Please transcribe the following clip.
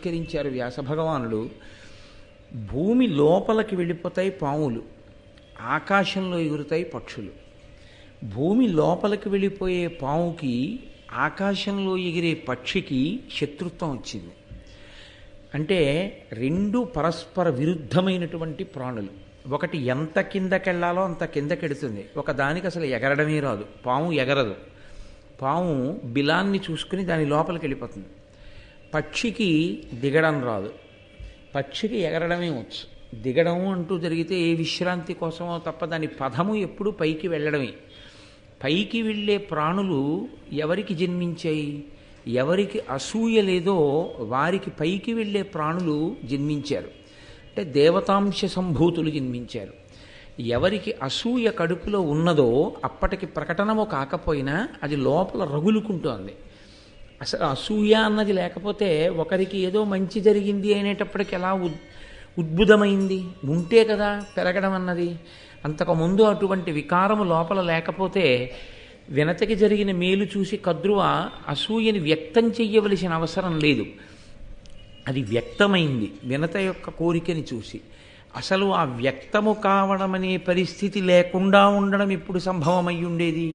ఆవిష్కరించారు వ్యాసభగవానుడు. భూమి లోపలికి వెళ్ళిపోతాయి పాములు, ఆకాశంలో ఎగురుతాయి పక్షులు. భూమి లోపలికి వెళ్ళిపోయే పాముకి ఆకాశంలో ఎగిరే పక్షికి శత్రుత్వం వచ్చింది. అంటే రెండు పరస్పర విరుద్ధమైనటువంటి ప్రాణులు. ఒకటి ఎంత కిందకెళ్లాలో అంత కిందకెడుతుంది, ఒక దానికి అసలు ఎగరడమే రాదు. పాము ఎగరదు, పాము బిలాన్ని చూసుకుని దాని లోపలికి వెళ్ళిపోతుంది. పక్షికి దిగడం రాదు, పక్షికి ఎగరడమే వచ్చు. దిగడం అంటూ జరిగితే ఏ విశ్రాంతి కోసమో తప్ప దాని పదము ఎప్పుడు పైకి వెళ్ళడమే. పైకి వెళ్ళే ప్రాణులు ఎవరికి జన్మించాయి? ఎవరికి అసూయ లేదో వారికి పైకి వెళ్ళే ప్రాణులు జన్మించారు, అంటే దేవతాంశ సంభూతులు జన్మించారు. ఎవరికి అసూయ కడుపులో ఉన్నదో అప్పటికి ప్రకటనము కాకపోయినా అది లోపల రగులుకుంటోంది. అసలు అసూయ అన్నది లేకపోతే ఒకరికి ఏదో మంచి జరిగింది అనేటప్పటికి ఎలా ఉద్భుతమైంది? ఉంటే కదా పెరగడం అన్నది. అంతకుముందు అటువంటి వికారము లోపల లేకపోతే వినతకి జరిగిన మేలు చూసి కద్రువ అసూయని వ్యక్తం చెయ్యవలసిన అవసరం లేదు. అది వ్యక్తమైంది వినత యొక్క కోరికని చూసి. అసలు ఆ వ్యక్తము కావడం అనే పరిస్థితి లేకుండా ఉండడం ఎప్పుడు సంభవమై ఉండేది?